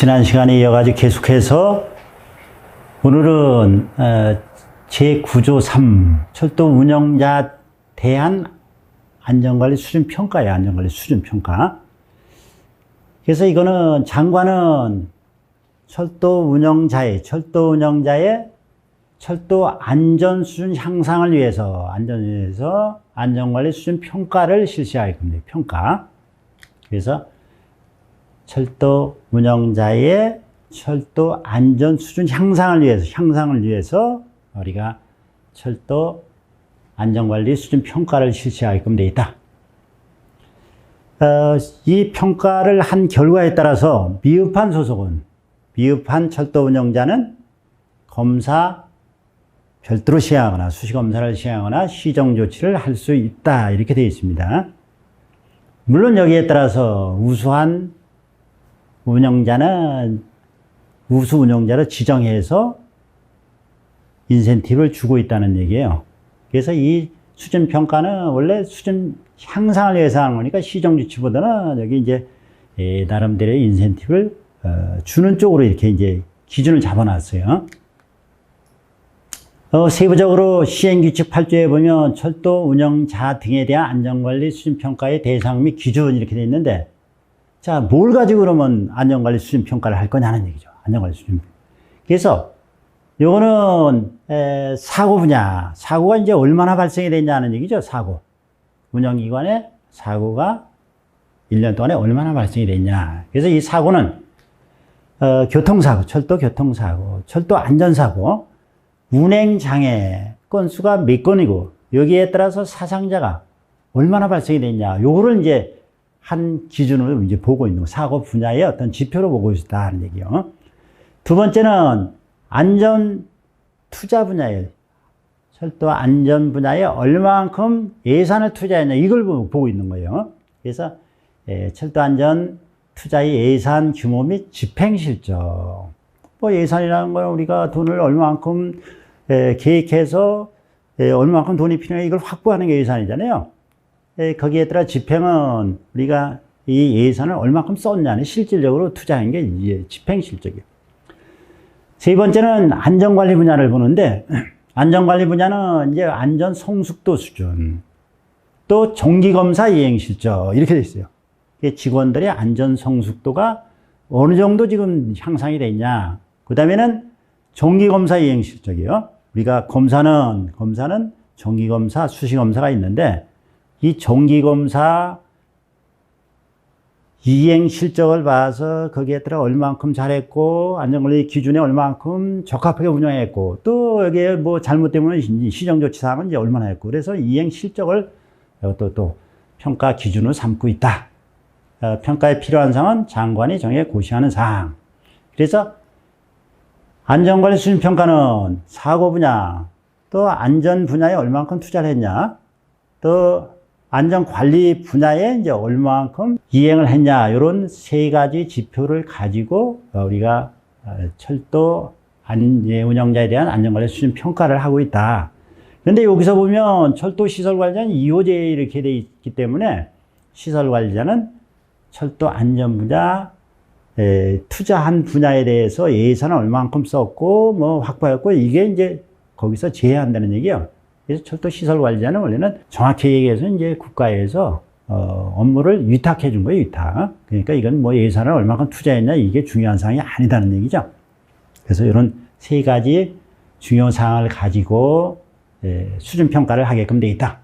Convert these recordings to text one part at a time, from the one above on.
지난 시간에 이어가지고 계속해서 오늘은 제9조 3 철도 운영자 대한 안전관리 수준평가예요. 안전관리 수준평가. 그래서 이거는 장관은 철도 운영자의 철도 안전 수준 향상을 위해서 안전관리 수준 평가를 실시할 겁니다. 평가. 그래서 철도 운영자의 철도 안전 수준 향상을 위해서 우리가 철도 안전관리 수준 평가를 실시하게끔 되어 있다. 이 평가를 한 결과에 따라서 미흡한 철도 운영자는 검사 별도로 시행하거나 수시검사를 시행하거나 시정조치를 할 수 있다. 이렇게 되어 있습니다. 물론 여기에 따라서 우수한 운영자는 우수 운영자로 지정해서 인센티브를 주고 있다는 얘기예요. 그래서 이 수준 평가는 원래 수준 향상을 위해서 하는 거니까 시정조치보다는 여기 이제 나름대로의 인센티브를 주는 쪽으로 이렇게 이제 기준을 잡아놨어요. 세부적으로 시행규칙 8조에 보면 철도 운영자 등에 대한 안전관리 수준평가의 대상 및 기준 이렇게 되어 있는데, 자, 뭘 가지고 그러면 안전관리 수준평가를 할 거냐는 얘기죠. 안전관리 수준. 그래서 요거는 사고 분야, 사고가 이제 얼마나 발생이 됐냐는 얘기죠. 사고. 운영기관에 사고가 1년 동안에 얼마나 발생이 됐냐. 그래서 이 사고는 교통사고, 철도 교통사고, 철도 안전사고, 운행장애 건수가 몇 건이고 여기에 따라서 사상자가 얼마나 발생이 됐냐. 요거를 이제 한 기준으로 이제 보고 있는 거. 사고 분야의 어떤 지표로 보고 있다는 얘기요. 두 번째는 안전 투자 분야에 철도 안전 분야에 얼마만큼 예산을 투자했냐. 이걸 보고 있는 거예요. 그래서 철도 안전 투자의 예산 규모 및 집행 실적. 뭐 예산이라는 건 우리가 돈을 얼마만큼 계획해서 얼마만큼 돈이 필요해 이걸 확보하는 게 예산이잖아요. 거기에 따라 집행은 우리가 이 예산을 얼마만큼 썼냐는 실질적으로 투자한 게 이제 집행 실적이에요. 세 번째는 안전관리 분야를 보는데, 안전관리 분야는 이제 안전 성숙도 수준, 또 정기검사 이행 실적 이렇게 돼 있어요. 직원들의 안전 성숙도가 어느 정도 지금 향상이 됐냐. 그 다음에는 정기검사 이행 실적이에요. 우리가 검사는 정기검사, 수시검사가 있는데, 이 정기검사 이행 실적을 봐서 거기에 따라 얼마만큼 잘했고, 안전관리 기준에 얼마만큼 적합하게 운영했고, 또 여기에 뭐 잘못되면 시정조치사항은 이제 얼마나 했고, 그래서 이행 실적을 또 평가 기준으로 삼고 있다. 평가에 필요한 사항은 장관이 정해 고시하는 사항. 그래서 안전관리 수준 평가는 사고 분야, 또 안전 분야에 얼마만큼 투자를 했냐, 또 안전관리 분야에 이제 얼마만큼 이행을 했냐, 이런 세 가지 지표를 가지고 우리가 철도 운영자에 대한 안전관리 수준 평가를 하고 있다. 그런데 여기서 보면 철도 시설관리자는 2호제 이렇게 돼 있기 때문에 시설관리자는 철도 안전 분야 투자한 분야에 대해서 예산을 얼마만큼 썼고 뭐 확보했고 이게 이제 거기서 제외한다는 얘기예요. 그래서 철도 시설 관리자는 원래는 정확히 얘기해서 이제 국가에서 업무를 위탁해 준 거예요. 위탁. 그러니까 이건 뭐 예산을 얼마만큼 투자했냐 이게 중요한 사항이 아니다는 얘기죠. 그래서 이런 세 가지 중요한 사항을 가지고 수준 평가를 하게끔 돼 있다.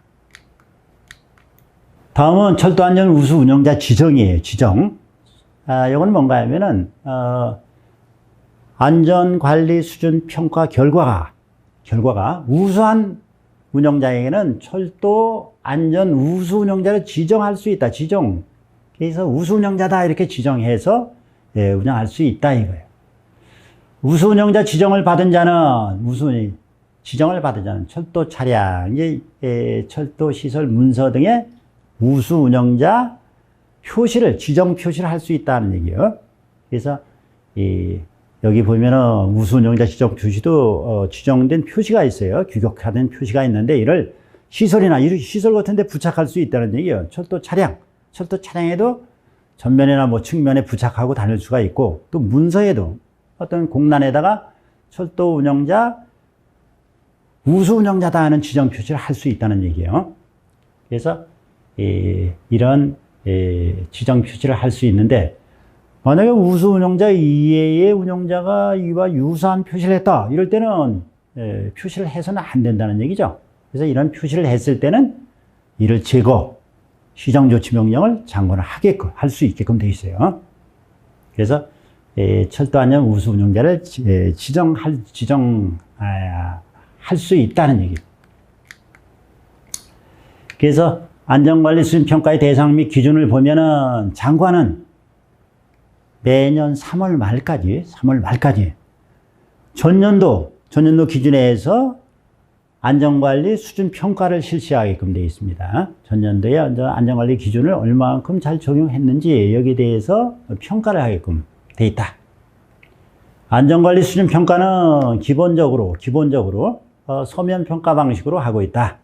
다음은 철도 안전 우수 운영자 지정이에요. 지정. 이건 뭔가 하면은, 안전관리 수준 평가 결과가 우수한 운영자에게는 철도 안전 우수 운영자를 지정할 수 있다. 지정. 그래서 우수 운영자다. 이렇게 지정해서 운영할 수 있다. 이거예요. 우수 운영자 지정을 받은 자는, 철도 차량, 철도 시설 문서 등의 우수 운영자 지정 표시를 할 수 있다는 얘기예요. 그래서 여기 보면은 우수 운영자 지정 표시도 지정된 표시가 있어요. 규격화된 표시가 있는데 이를 시설 같은 데 부착할 수 있다는 얘기예요. 철도 차량에도 전면이나 뭐 측면에 부착하고 다닐 수가 있고, 또 문서에도 어떤 공란에다가 철도 운영자, 우수 운영자다 하는 지정 표시를 할 수 있다는 얘기예요. 그래서 이런 지정 표시를 할 수 있는데, 만약에 우수 운영자 이외의 운영자가 이와 유사한 표시를 했다, 이럴 때는 표시를 해서는 안 된다는 얘기죠. 그래서 이런 표시를 했을 때는 이를 제거, 시정조치 명령을 장관을 하게끔, 할 수 있게끔 되어 있어요. 그래서 철도안전 우수 운영자를 지정할 수 있다는 얘기예요. 그래서 안전관리 수준평가의 대상 및 기준을 보면은 장관은 매년 3월 말까지 전년도 기준에 해서 안전관리 수준평가를 실시하게끔 되어 있습니다. 전년도에 안전관리 기준을 얼마만큼 잘 적용했는지 여기에 대해서 평가를 하게끔 되어 있다. 안전관리 수준평가는 기본적으로 서면평가 방식으로 하고 있다.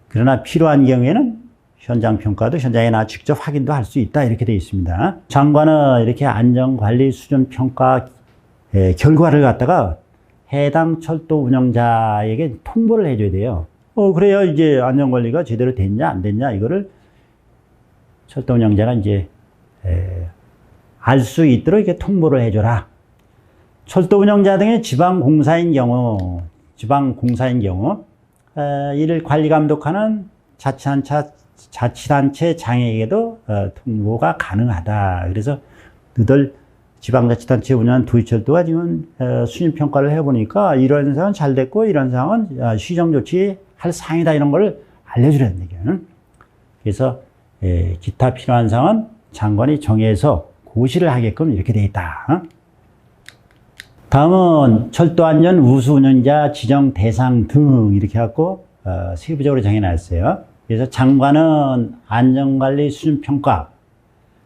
그러나 필요한 경우에는 현장평가도 현장에 나와 직접 확인도 할 수 있다, 이렇게 되어 있습니다. 장관은 이렇게 안전관리 수준평가 결과를 갖다가 해당 철도 운영자에게 통보를 해줘야 돼요. 그래야 이제 안전관리가 제대로 됐냐 안 됐냐 이거를 철도 운영자가 이제 알 수 있도록 이렇게 통보를 해줘라. 철도 운영자 등의 지방공사인 경우 이를 관리 감독하는 자치단체 장에게도 통보가 가능하다. 그래서 너들 지방자치단체 운영하는 도시철도가 지금 수준평가를 해보니까 이런 사항은 잘 됐고 이런 사항은 시정조치 할 사항이다, 이런 걸 알려주라는 얘기예요. 그래서 기타 필요한 사항은 장관이 정해서 고시를 하게끔 이렇게 되어 있다. 다음은 철도안전 우수 운영자 지정 대상 등 이렇게 해갖고 세부적으로 정해놨어요. 그래서 장관은 안전관리 수준평가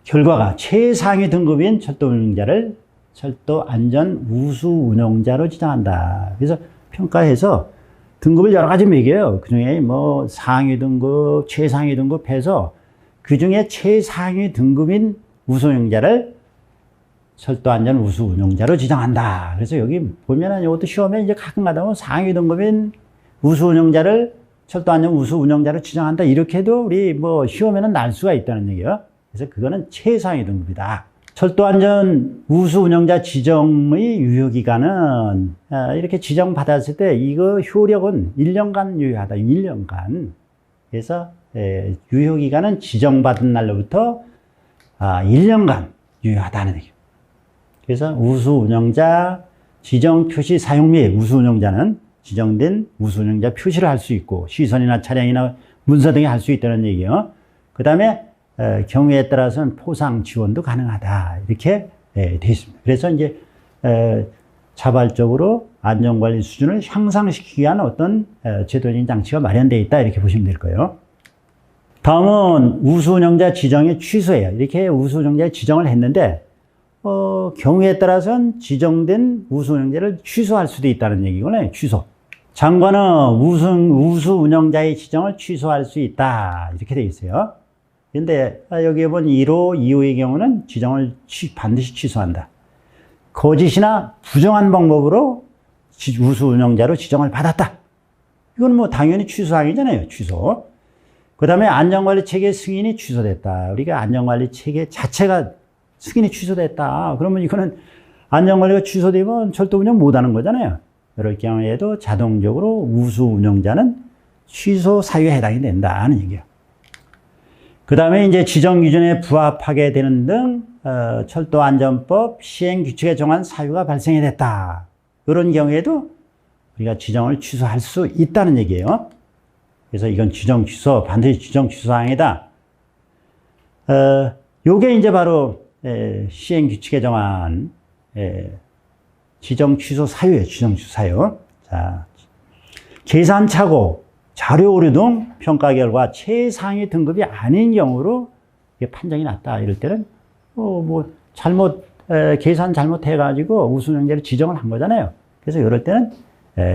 결과가 최상위 등급인 철도 운영자를 철도안전 우수 운영자로 지정한다. 그래서 평가해서 등급을 여러 가지 매겨요. 그 중에 뭐 상위 등급, 최상위 등급 해서 그 중에 최상위 등급인 우수 운영자를 철도안전 우수 운영자로 지정한다. 그래서 여기 보면은 이것도 시험에 이제 가끔가다 보면 상위 등급인 우수 운영자를 철도안전 우수 운영자로 지정한다, 이렇게도 우리 뭐 시험에는 날 수가 있다는 얘기예요. 그래서 그거는 최상위 등급이다. 철도안전 우수 운영자 지정의 유효기간은 이렇게 지정받았을 때 이거 효력은 1년간 유효하다. 1년간. 그래서 유효기간은 지정받은 날로부터 1년간 유효하다는 얘기예요. 그래서 우수 운영자 지정 표시 사용 및 우수 운영자는 지정된 우수 운영자 표시를 할 수 있고 시선이나 차량이나 문서 등에 할 수 있다는 얘기예요. 그 다음에 경우에 따라서는 포상 지원도 가능하다, 이렇게 되어 있습니다. 그래서 이제 자발적으로 안전관리 수준을 향상시키기 위한 어떤 제도적인 장치가 마련되어 있다, 이렇게 보시면 될 거예요. 다음은 우수 운영자 지정의 취소예요. 이렇게 우수 운영자 지정을 했는데 경우에 따라서는 지정된 우수 운영자를 취소할 수도 있다는 얘기거든요. 취소. 장관은 우수 운영자의 지정을 취소할 수 있다, 이렇게 되어 있어요. 근데 여기에 보면 1호, 2호의 경우는 지정을 반드시 취소한다. 거짓이나 부정한 방법으로 우수 운영자로 지정을 받았다. 이건 뭐 당연히 취소사항이잖아요. 취소. 그 다음에 안전관리 체계 승인이 취소됐다. 우리가 안전관리 체계 자체가 승인이 취소됐다. 그러면 이거는 안전관리가 취소되면 철도 운영 못하는 거잖아요. 이럴 경우에도 자동적으로 우수 운영자는 취소 사유에 해당이 된다는 얘기예요. 그 다음에 이제 지정 기준에 부합하게 되는 등 철도안전법 시행 규칙에 정한 사유가 발생이 됐다. 이런 경우에도 우리가 지정을 취소할 수 있다는 얘기예요. 그래서 이건 지정 취소, 반드시 지정 취소 사항이다. 요게 이제 바로 시행 규칙에 정한 지정 취소 사유예요. 지정 취소 사유. 자, 계산 착오, 자료 오류 등 평가 결과 최상위 등급이 아닌 경우로 이게 판정이 났다. 이럴 때는 뭐 계산 잘못해가지고 우수 운영자를 지정을 한 거잖아요. 그래서 이럴 때는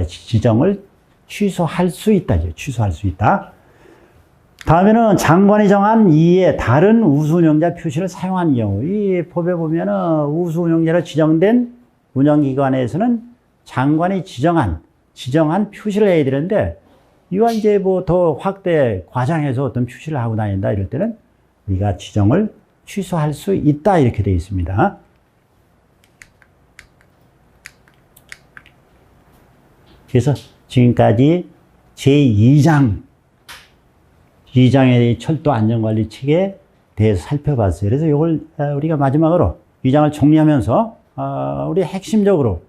지정을 취소할 수 있다. 취소할 수 있다. 다음에는 장관이 정한 이에 다른 우수운영자 표시를 사용한 경우, 이 법에 보면은 우수운영자로 지정된 운영기관에서는 장관이 지정한 표시를 해야 되는데, 이와 이제 뭐 더 확대 과장해서 어떤 표시를 하고 다닌다 이럴 때는 우리가 지정을 취소할 수 있다 이렇게 되어 있습니다. 그래서 지금까지 제2장의 철도 안전관리 체계에 대해서 살펴봤어요. 그래서 이걸 우리가 마지막으로 2장을 정리하면서 우리 핵심적으로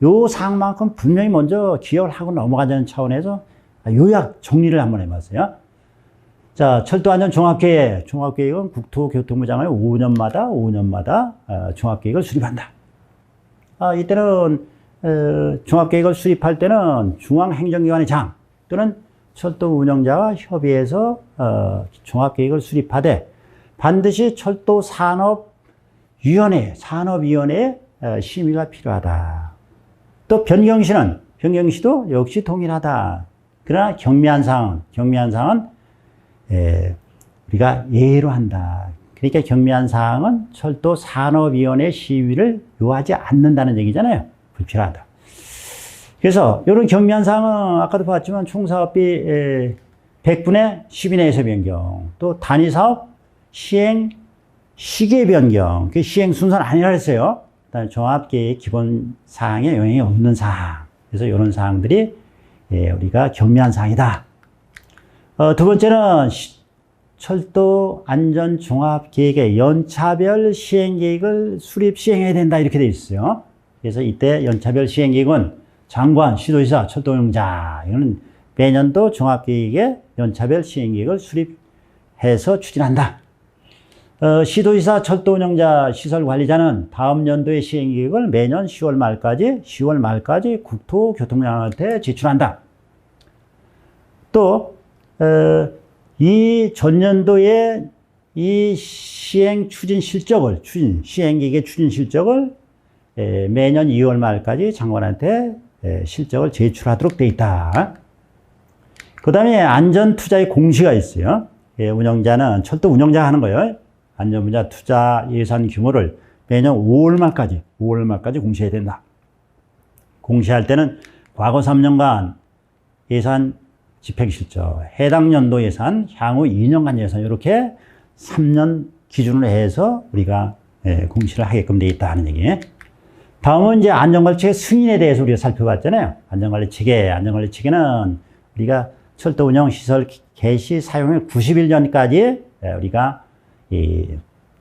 요 사항만큼 분명히 먼저 기억을 하고 넘어가자는 차원에서 요약 정리를 한번 해봤어요. 자, 철도안전 종합계획은 국토교통부 장관이 5년마다 종합계획을 수립한다. 이때는 종합계획을 수립할 때는 중앙행정기관의 장 또는 철도 운영자와 협의해서 종합계획을 수립하되 반드시 철도산업위원회의 심의가 필요하다. 또 변경시도 역시 동일하다. 그러나 경미한 사항은 우리가 예외로 한다. 그러니까 경미한 사항은 철도산업위원회 시위를 요하지 않는다는 얘기잖아요. 불필요하다. 그래서 이런 경미한 사항은 아까도 봤지만 총사업비 100분의 10이 내에서 변경, 또 단위사업 시행 시기의 변경, 그 시행 순서는 아니라 했어요. 그다음에 종합계획 기본 사항에 영향이 없는 사항. 그래서 이런 사항들이 우리가 경미한 사항이다. 두 번째는 철도 안전 종합 계획의 연차별 시행 계획을 수립 시행해야 된다 이렇게 돼 있어요. 그래서 이때 연차별 시행 계획은 장관, 시도지사, 철도 운영자 이거는 매년도 종합 계획의 연차별 시행 계획을 수립해서 추진한다. 시도지사, 철도 운영자, 시설 관리자는 다음 연도의 시행 계획을 매년 10월 말까지 국토교통부장한테 제출한다. 또 이 전년도의 이 시행 계획의 추진 실적을 매년 2월 말까지 장관한테 실적을 제출하도록 돼 있다. 그 다음에 안전투자의 공시가 있어요. 운영자는 철도 운영자가 하는 거예요. 안전분야 투자 예산 규모를 매년 5월 말까지 공시해야 된다. 공시할 때는 과거 3년간 예산 집행실적, 해당 연도 예산, 향후 2년간 예산 이렇게 3년 기준으로 해서 우리가 공시를 하게끔 되어 있다는 얘기예요. 다음은 이제 안전관리체계 승인에 대해서 우리가 살펴봤잖아요. 안전관리체계는 우리가 철도 운영 시설 개시 사용일 90일 전까지 우리가 이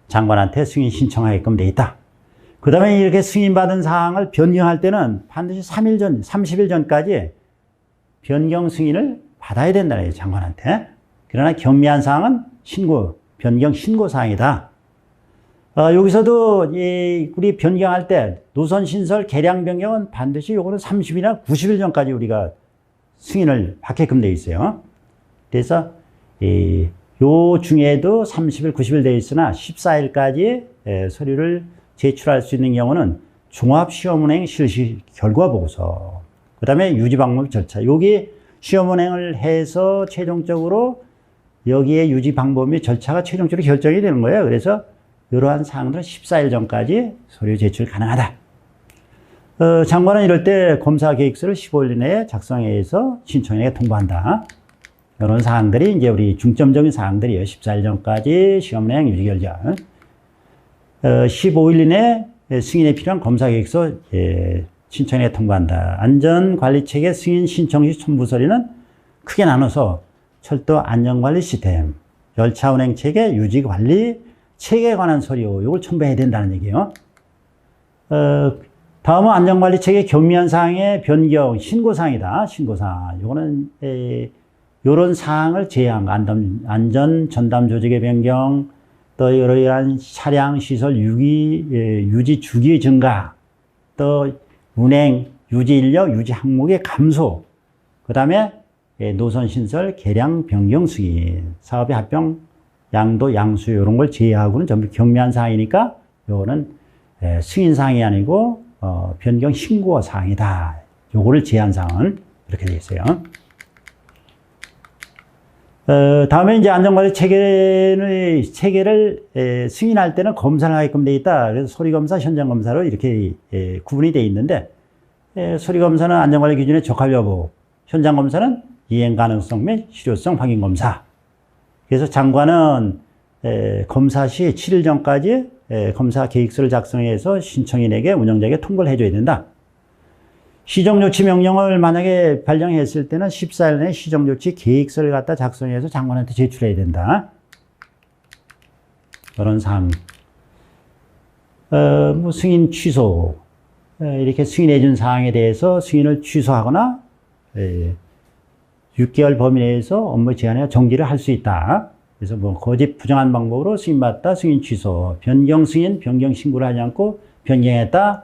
장관한테 승인 신청하게끔 되어 있다. 그 다음에 이렇게 승인받은 사항을 변경할 때는 반드시 30일 전까지 변경 승인을 받아야 된다는 거예요, 장관한테. 그러나 경미한 사항은 변경 신고 사항이다. 여기서도 우리 변경할 때 노선 신설 개량 변경은 반드시 요거는 30일이나 90일 전까지 우리가 승인을 받게끔 되어 있어요. 그래서 요 중에도 30일, 90일 되어 있으나 14일까지 서류를 제출할 수 있는 경우는 종합시험운행 실시 결과 보고서, 그 다음에 유지방법 절차. 여기 시험운행을 해서 최종적으로 여기에 유지 방법 및 절차가 최종적으로 결정이 되는 거예요. 그래서 이러한 사항들은 14일 전까지 서류 제출 가능하다. 장관은 이럴 때 검사 계획서를 15일 이내에 작성해서 신청인에게 통보한다. 이런 사항들이 이제 우리 중점적인 사항들이에요. 14일 전까지 시험운행 유지 결정. 15일 이내 승인에 필요한 검사 계획서 신청에 통보한다. 안전관리체계 승인 신청 시 첨부 서류는 크게 나눠서 철도 안전관리 시스템, 열차 운행 체계, 유지 관리 체계에 관한 서류, 이걸 첨부해야 된다는 얘기예요. 다음은 안전관리 체계 경미한 사항의 변경, 신고사항이다. 신고사항. 이거는 이런 사항을 제한, 안전 전담 조직의 변경, 또 이러한 차량 시설 유지 주기 증가, 또 운행, 유지 인력, 유지 항목의 감소, 그 다음에 노선 신설, 개량, 변경 승인, 사업의 합병, 양도, 양수 이런 걸 제외하고는 전부 경미한 사항이니까 요거는 승인 사항이 아니고 변경 신고 사항이다. 요거를 제한 사항은 이렇게 되어 있어요. 다음에 이제 안전관리 체계를 승인할 때는 검사를 하게끔 돼 있다. 그래서 소리검사, 현장검사로 이렇게 구분이 돼 있는데, 소리검사는 안전관리 기준에 적합 여부, 현장검사는 이행 가능성 및 실효성 확인 검사. 그래서 장관은 검사 시 7일 전까지 검사 계획서를 작성해서 신청인에게 운영자에게 통보를 해줘야 된다. 시정조치 명령을 만약에 발령했을 때는 14일 내에 시정조치 계획서를 갖다 작성해서 장관한테 제출해야 된다. 그런 사항. 뭐 승인 취소. 이렇게 승인해 준 사항에 대해서 승인을 취소하거나 6개월 범위 내에서 업무 제한에 정지를 할 수 있다. 그래서 뭐 거짓 부정한 방법으로 승인받다, 승인 취소, 변경 승인, 변경 신고를 하지 않고 변경했다.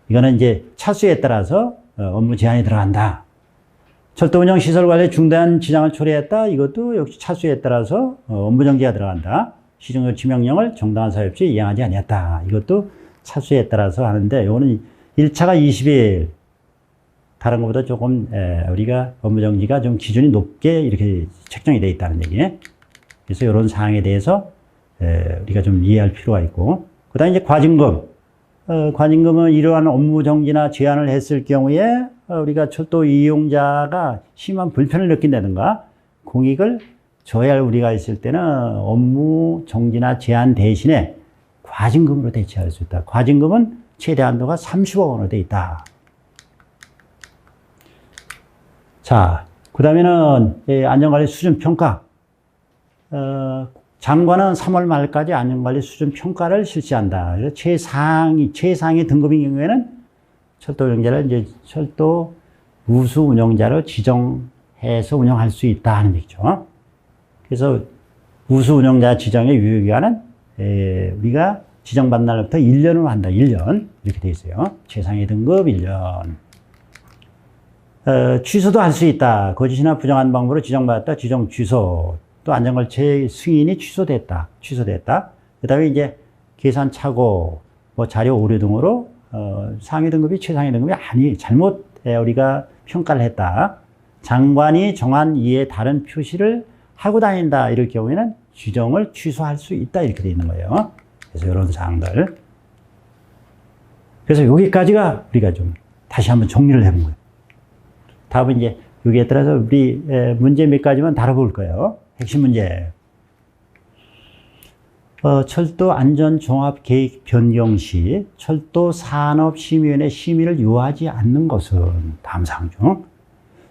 이거는 이제 차수에 따라서 업무 제한이 들어간다. 철도 운영 시설 관리 중단 지장을 초래했다. 이것도 역시 차수에 따라서 업무 정지가 들어간다. 시정조치 명령을 정당한 사유 없이 이행하지 아니했다. 이것도 차수에 따라서 하는데, 이거는 1차가 20일. 다른 것보다 조금 우리가 업무 정지가 좀 기준이 높게 이렇게 책정이 되어 있다는 얘기예요. 그래서 이런 사항에 대해서 우리가 좀 이해할 필요가 있고, 그다음에 이제 과징금. 과징금은 이러한 업무 정지나 제한을 했을 경우에 우리가 철도 이용자가 심한 불편을 느낀다든가 공익을 조회할 우리가 있을 때는 업무 정지나 제한 대신에 과징금으로 대체할 수 있다. 과징금은 최대 한도가 30억 원으로 되어 있다. 자, 그 다음에는 안전관리 수준 평가. 장관은 3월 말까지 안전관리 수준 평가를 실시한다. 그래서 최상위 등급인 경우에는 철도 운영자를 이제 철도 우수 운영자로 지정해서 운영할 수 있다 하는 얘기죠. 그래서 우수 운영자 지정의 유효기간은 우리가 지정받는 날부터 1년으로 한다. 1년. 이렇게 돼 있어요. 최상위 등급 1년. 취소도 할 수 있다. 거짓이나 부정한 방법으로 지정받았다. 지정 취소. 또 안전관리 승인이 취소됐다. 그 다음에 이제 계산 착오, 뭐 자료 오류 등으로 상위 등급이 최상위 등급이 잘못 우리가 평가를 했다. 장관이 정한 이에 다른 표시를 하고 다닌다. 이럴 경우에는 지정을 취소할 수 있다. 이렇게 되어 있는 거예요. 그래서 이런 사항들. 그래서 여기까지가 우리가 좀 다시 한번 정리를 해본 거예요. 다음은 이제 여기에 따라서 우리 문제 몇 가지만 다뤄볼 거예요. 핵심 문제. 철도 안전종합계획 변경 시 철도 산업심의위원회 심의를 요하지 않는 것은 다음 사항 중.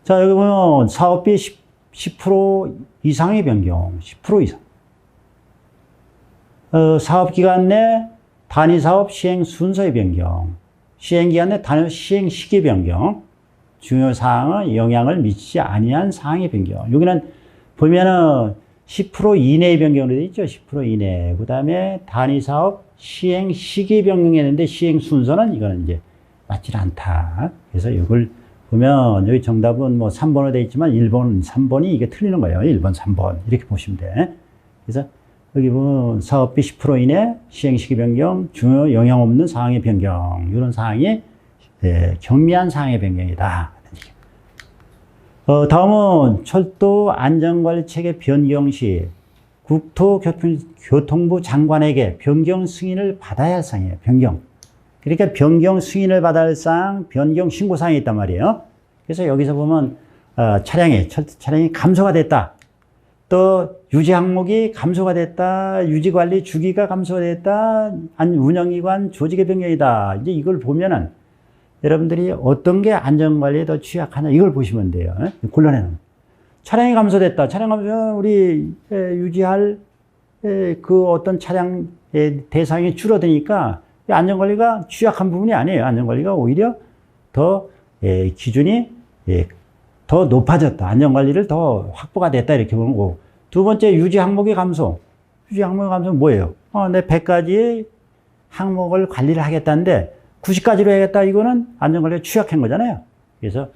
자, 여기 보면 사업비 10% 이상의 변경, 10% 이상. 사업기간 내 단위사업 시행 순서의 변경, 시행기간 내 단위 시행 시기 변경, 중요 사항의 영향을 미치지 아니한 사항의 변경. 여기는 보면은 10% 이내의 변경으로 되어 있죠. 10% 이내. 그 다음에 단위사업 시행 시기 변경했는데 시행 순서는 이거는 이제 맞지 않다. 그래서 이걸 보면 여기 정답은 뭐 3번으로 되어 있지만 1번, 3번이 이게 틀리는 거예요. 1번, 3번. 이렇게 보시면 돼. 그래서 여기 보면 사업비 10% 이내 시행 시기 변경, 중요 영향 없는 사항의 변경. 이런 사항이 경미한 사항의 변경이다. 다음은 철도 안전관리 체계 변경 시 국토교통부 장관에게 변경 승인을 받아야 할 사항이에요. 변경. 그러니까 변경 승인을 받아야 할 사항, 변경 신고 사항이 있단 말이에요. 그래서 여기서 보면 차량이 감소가 됐다. 또 유지 항목이 감소가 됐다. 유지 관리 주기가 감소가 됐다. 운영기관 조직의 변경이다. 이제 이걸 보면은 여러분들이 어떤 게 안전관리에 더 취약하냐 이걸 보시면 돼요. 곤란해는 차량이 감소됐다. 차량 감소면 우리 유지할 그 어떤 차량의 대상이 줄어드니까 안전관리가 취약한 부분이 아니에요. 안전관리가 오히려 더 기준이 더 높아졌다. 안전관리를 더 확보가 됐다. 이렇게 보는 거고. 두 번째 유지 항목의 감소. 유지 항목의 감소는 뭐예요? 내 100가지의 항목을 관리를 하겠다는데 90까지로 해야겠다. 이거는 안전관리가 취약한 거잖아요. 그래서,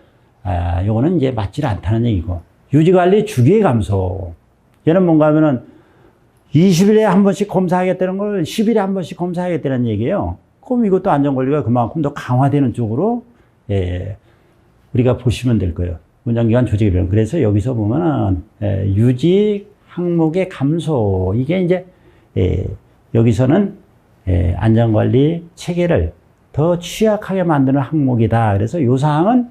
요거는 이제 맞지 않다는 얘기고. 유지관리 주기의 감소. 얘는 뭔가 하면은 20일에 한 번씩 검사하겠다는 걸 10일에 한 번씩 검사하겠다는 얘기예요. 그럼 이것도 안전관리가 그만큼 더 강화되는 쪽으로, 우리가 보시면 될 거예요. 운전기관 조직의 변경. 그래서 여기서 보면은, 유지 항목의 감소. 이게 이제, 여기서는, 안전관리 체계를 더 취약하게 만드는 항목이다. 그래서 이 사항은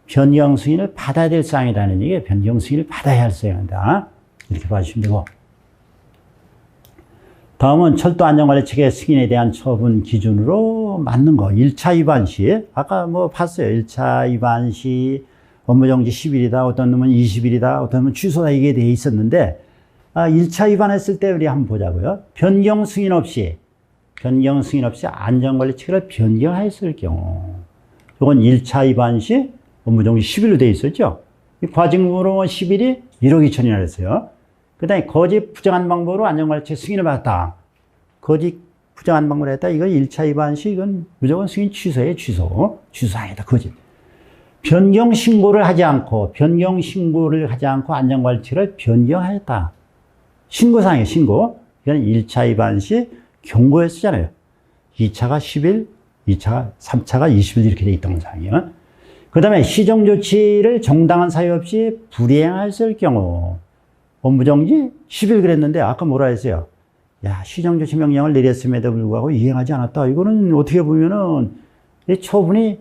변경 승인을 받아야 될 사항이라는 얘기예요. 변경 승인을 받아야 할 사항이다. 이렇게 봐주시면 되고. 다음은 철도 안전관리 체계 승인에 대한 처분 기준으로 맞는 거. 1차 위반 시, 아까 뭐 봤어요. 1차 위반 시 업무정지 10일이다. 어떤 놈은 20일이다. 어떤 놈은 취소다. 이게 돼 있었는데, 1차 위반했을 때 우리 한번 보자고요. 변경 승인 없이 안전관리 체계를 변경했을 경우. 이건 1차 위반 시 업무정지 10일로 돼 있었죠. 과징금으로 10일이 1억 2천이나 했어요. 그 다음에 거짓 부정한 방법으로 안전관리 체계 승인을 받았다. 거짓 부정한 방법을 했다. 이건 1차 위반 시 이건 무조건 승인 취소예요. 취소사항이다. 거짓. 변경 신고를 하지 않고 안전관리 체계를 변경하였다. 신고사항이에요. 신고. 이건 1차 위반 시 경고에 쓰잖아요. 2차가 10일, 3차가 20일 이렇게 돼 있던 사항이에요. 그 다음에 시정조치를 정당한 사유 없이 불이행했을 경우 업무정지 10일 그랬는데 아까 뭐라 했어요? 야, 시정조치 명령을 내렸음에도 불구하고 이행하지 않았다. 이거는 어떻게 보면은 처분이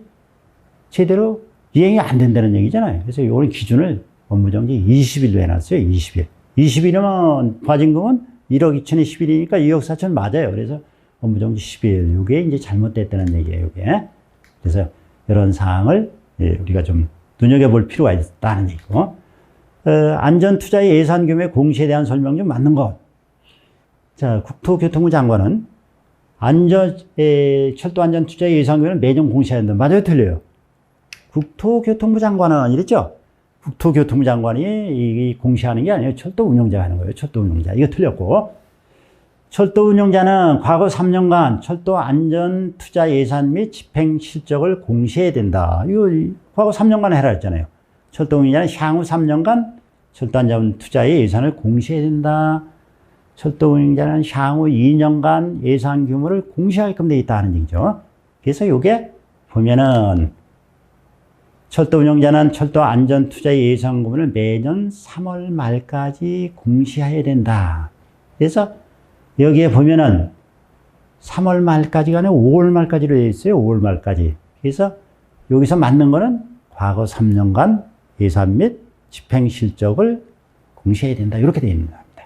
제대로 이행이 안 된다는 얘기잖아요. 그래서 이거는 기준을 업무정지 20일로 해놨어요. 20일. 20일이면 과징금은 1억 2천에 10일이니까 2억 4천 맞아요. 그래서 업무정지 10일. 이게 이제 잘못됐다는 얘기예요. 이게. 그래서 이런 사항을 우리가 좀 눈여겨볼 필요가 있다는 얘기고. 안전투자의 예산 규모의 공시에 대한 설명 좀 맞는 것. 자, 국토교통부 장관은 철도 안전투자의 예산 규모는 매년 공시해야 된다. 맞아요? 틀려요? 국토교통부 장관은 이랬죠? 국토교통부 장관이 공시하는 게 아니에요. 철도 운영자가 하는 거예요. 철도 운영자. 이거 틀렸고. 철도 운영자는 과거 3년간 철도 안전 투자 예산 및 집행 실적을 공시해야 된다. 이거 과거 3년간 해라 했잖아요. 철도 운영자는 향후 3년간 철도 안전 투자의 예산을 공시해야 된다. 철도 운영자는 향후 2년간 예산 규모를 공시하게끔 되어 있다는 얘기죠. 그래서 이게 보면은 철도 운영자는 철도 안전 투자의 예산 규모를 매년 3월 말까지 공시해야 된다. 그래서 여기에 보면은 3월 말까지가 아니라 5월 말까지로 되어 있어요. 5월 말까지. 그래서 여기서 맞는 거는 과거 3년간 예산 및 집행 실적을 공시해야 된다. 이렇게 되어 있는 겁니다.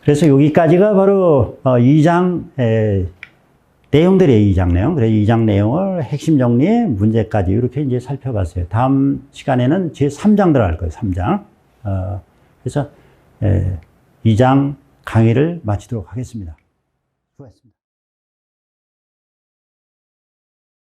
그래서 여기까지가 바로 2장 내용들이에요. 2장 내용. 그래서 2장 내용을 핵심 정리, 문제까지 이렇게 이제 살펴봤어요. 다음 시간에는 제 3장 들어갈 거예요. 3장. 그래서 2장 강의를 마치도록 하겠습니다. 수고하셨습니다.